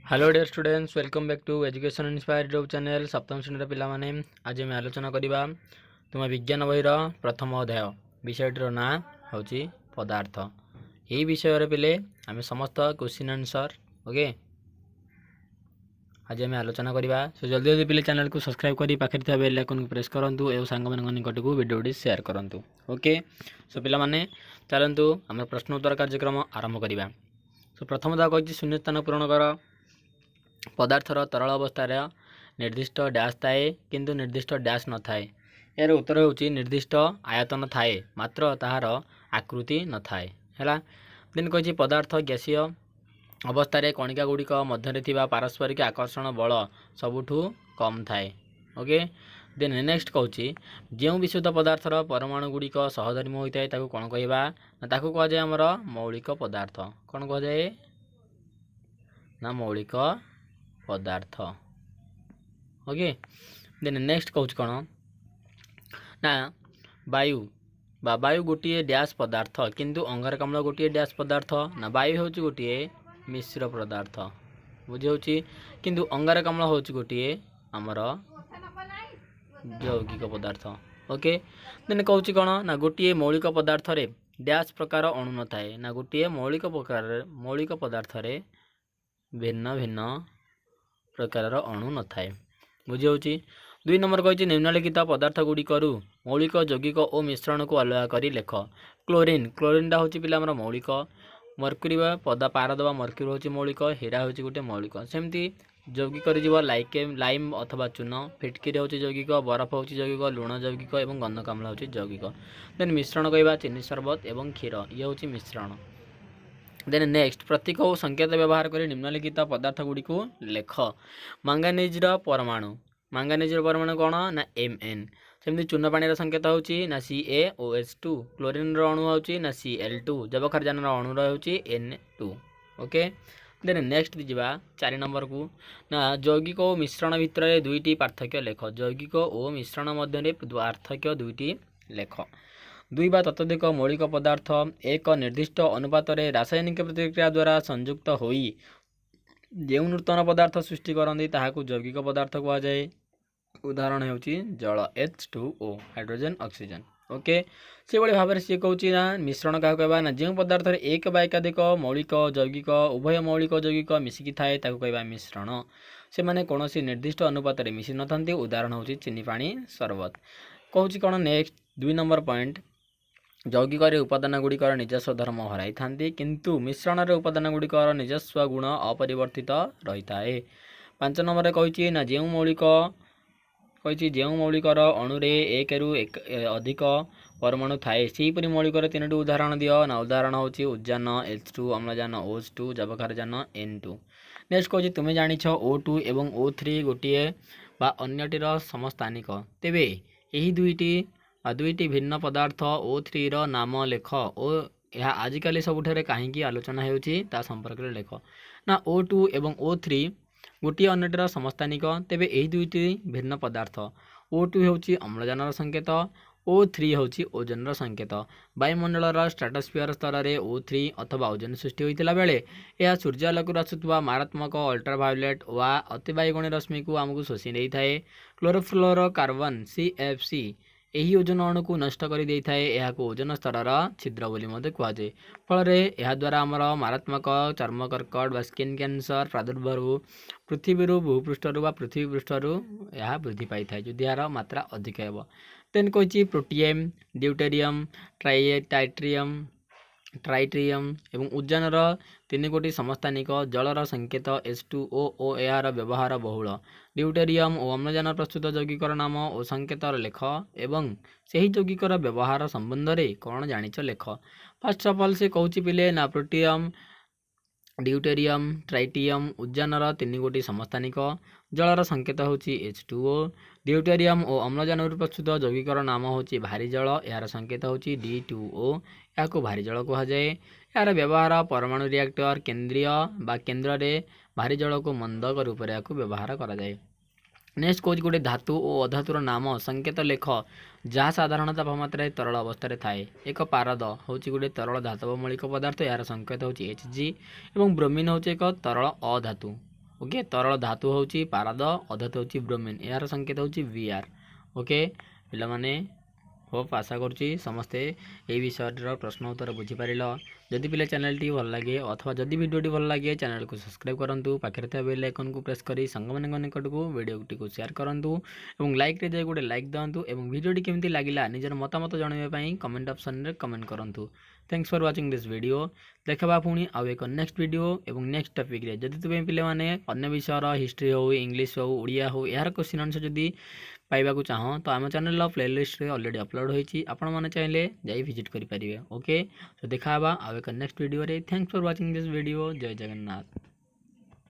Hello dear students, welcome back to education inspire YouTube channel. सप्तम श्रेणी पिला माने आज आम आलोचना करवा तुम विज्ञान बहीर प्रथम अध्याय विषयटर ना हूँ पदार्थ। यही विषय पे आम समस्त क्वेश्चन आंसर ओके आज आम आलोचना करवा। सो जल्दी जल्दी पे चैनल को सब्सक्राइब कर पाखे थे बेल आइकन को प्रेस करूँ और सांग मान निकट को वीडियो शेयर करूँ। ओके सो पे चलतु आम प्रश्न उत्तर कार्यक्रम आरंभ करवा। सो प्रथम दाग कही शून्य स्थान पूरण कर। पदार्थर तरल अवस्थार निर्दिष्ट डैश थाए किंतु निर्दिष्ट डैश न थाए। यार उत्तर होची निर्दिष्ट आयतन थाए मात्र ताहार आकृति न थाए हैला। देन कही पदार्थ गैसीय अवस्थार कणिका गुड़िक मध्य थिबा पारस्परिक आकर्षण बल सबुठु कम थाए। ओके देन नेक्स्ट कहूँ जो विशुद्ध पदार्थर परमाणु गुड़िक सहधर्मी होता है ताकू कौन कहवा ना कह जाए आमर मौलिक पदार्थ। कौन कह जाए ना मौलिक पदार्थ। ओके देन नेक्स्ट कहूँ कौन ना वायु वायु गोटे डैश पदार्थ किंतु अंगारकाम्ल गोटे डैश पदार्थ ना वायु हूँ गोटे मिश्र पदार्थ बुझे किंतु अंगारकाम्ल हूँ गोटे आमर यौगिक पदार्थ। ओके देन कहूँ कौन ना गोटे मौलिक पदार्थ रे डैश प्रकार अणु न थाए ना गोटे मौलिक पदार्थ रे भिन्न भिन्न प्रकार अणु न थाए बुझे। दुई नंबर कही निम्नलिखित पदार्थ गुड़िक मौलिक यौगिक और मिश्रण को अलग कर लेख। क्लोरीन क्लोरीनटा हूँ पिला आमर मौलिक। मर्क्यूरी पदा पारद मर्क्यूरी हूँ मौलिक। हीरा हूँ गोटे मौलिक। सेमती यौगिक लाइम अथवा चून फिटकिरी हूँ यौगिक। बरफ हूँ यौगिक। लुण यौगिक और गंधकाम्ल हूँ यौगिक। देन मिश्रण कहवा चीनी शरबत एवं क्षीर ये हूँ मिश्रण। देन नेक्स्ट प्रतीक और संकेत व्यवहार कर निम्नलिखित पदार्थ गुड़िक लेख। मांगानिज परमाणु मांगानिज परमाणु कौन ना Mn। सेमती चून पानी संकेत हूँ ना CaOH2। क्लोरीन अणु हूँ ना Cl2। जबखारजान अणु हूँ Na2। ओके देन नेक्स्ट जावा 4 नंबर को ना यौगिक और मिश्रण भितर दुईटी पार्थक्य लेख। यौगिक और मिश्रण मध्य पार्थक्य दुईटी लेख। दुई बा ततोधिक मौलिक पदार्थ एक निर्दिष्ट अनुपात रासायनिक प्रतिक्रिया द्वारा संयुक्त होई जो नूतन पदार्थ सृष्टि करती ताहाकू यौगिक पदार्थ कह जाए। उदाहरण होची जल H2O हाइड्रोजन ऑक्सीजन। ओके से भाई भाव में सी कहूँ ना मिश्रण क्या कहवा ना जो पदार्थ एक बा एकाधिक मौलिक यौगिक उभय मौलिक यौगिक मिसिकी थाए ताकू कहवा मिश्रण। से माने कौन सी निर्दिष्ट अनुपात मिसी न था। उदाहरण होची चीनी पानी शरबत। कहूँ कौन नेक्स्ट 2 नंबर पॉइंट यौगिक उपादान गुड़िकर निजस्व धर्म हराई था किंतु मिश्रण उपादान गुड़िकर निजस्व गुण अपरिवर्तित रही थाए। 5 नंबर कही ना जो मौलिक कही जो मौलिकर अणुरे एक रु अधिक परमाणु थाए सेहीपरि मौलिकर 3टी उदाहरण दियो ना। उदाहरण होची उद्जान H2 अम्लजान OH2 जबखारजान N2। नेक्स्ट कही तुम्हें जानी O2 एवं O3 गोटे बा अन्यटीर समस्थानिक तेबे यही दुईटी भिन्न पदार्थ O3 रो नाम लेख और यह आजिकल सबुठ कहीं आलोचना होती संपर्क में लेख ना। O2 एवं O3 गोटे अन्यटीर समस्थानिक तेबे यही दुईटी भिन्न पदार्थ। O2 होची अम्लजान संकेत O3 होची ओजन संकेत। वायुमंडल स्ट्राटोस्फीयर स्तर में O3 अथवा ओजन सृष्टि होता बेले यह सूर्यालोक आसुवा मारात्मक अल्ट्रावायोलेट वा अतिबाइगणी रश्मि को आमको शोषि नहीं थाए। क्लोरोफ्लोरो कार्बन CFC यही ओजन अणु को नष्ट कर दे थाए। यह ओजन स्तर छिद्र बोली कहुए। फल यह द्वारा आमर मारात्मक चर्म कर्कट व स्किन कैंसर प्रादुर्भाव पृथ्वी भूपृष्ठर व पृथ्वी पृष्ठर यह वृद्धि पाई थाए जदि यार मात्रा अधिक है। देन कही प्रोटियम ड्यूटेरियम ट्राइट्रियम एवं उद्जानर 3 गोटी समस्थानिक जलर संकेत H2O और यार व्यवहार बहुल। ड्यूटेरियम और अम्लजान प्रस्तुत यौगिकर नाम और संकेत लेख एवं सही यौगिकर व्यवहार संबंध में कौन जानिच लेख। फर्स्ट ऑफ ऑल से कहूँ पिले ना प्रोटियम ड्यूटेरियम ट्राइटियम उद्जानर 3 गोटी समस्थानिक जलर संकेत होची H2O। ड्यूटेरियम और अम्लजान प्रस्तुत यौगिकर नाम होची भारी जल यार संकेत होची D2O या भारी जल कह जाए। यार व्यवहार परमाणु रिएक्टर केंद्रीय बा केंद्र में भारी जल को मंदक रूप में व्यवहार करा जाए। नेक्स्ट कौच गोटे धातु और अधातुर नाम संकेत लेख जहाँ साधारण तापमात्रा तरल अवस्था थाए। एक पारद हूँ गोटे तरल धातव मौलिक पदार्थ यार संकेत हूँ Hg और ब्रोमीन हूँ एक तरल अधातु। ओके तरल धातु होची पारद अधातु होची ब्रोमीन यार संकेत होची Br ओके पिला माने होप आशा करुच्ची समस्ते ये विषय प्रश्न उत्तर बुझीपार जदि पिले चैनल टी भल लगे अथवा जदि वीडियो भल लगे चैनल को सब्सक्राइब करूँ पाखे थे बेल आइकन को प्रेस करी सांग मान निकट को वीडियो टी शेयर करूँ और लाइक रे जाए गोटे लाइक दिंतु और वीडियो केमती लगिला निजर मतामत जनवाई कमेंट ऑप्शन में कमेंट करूँ thanks for watching this video देखा पुणी आउ एक नेक्स्ट वीडियो और नेक्स्ट टॉपिक रे जदि तुम्हें पिले माने अन्य विषय हिस्ट्री हो इंग्लिश हो ओडिया हो यार क्वेश्चन आंसर जदि पाइबा चाहो तो आम चैनल प्लेलिस्ट रे ऑलरेडी अपलोड होती आपण मैंने चाहिए जाई विजिट करेंगे ओके तो देखा आउ एक नेक्स्ट वीडियो रे thanks for watching this video जय जगन्नाथ।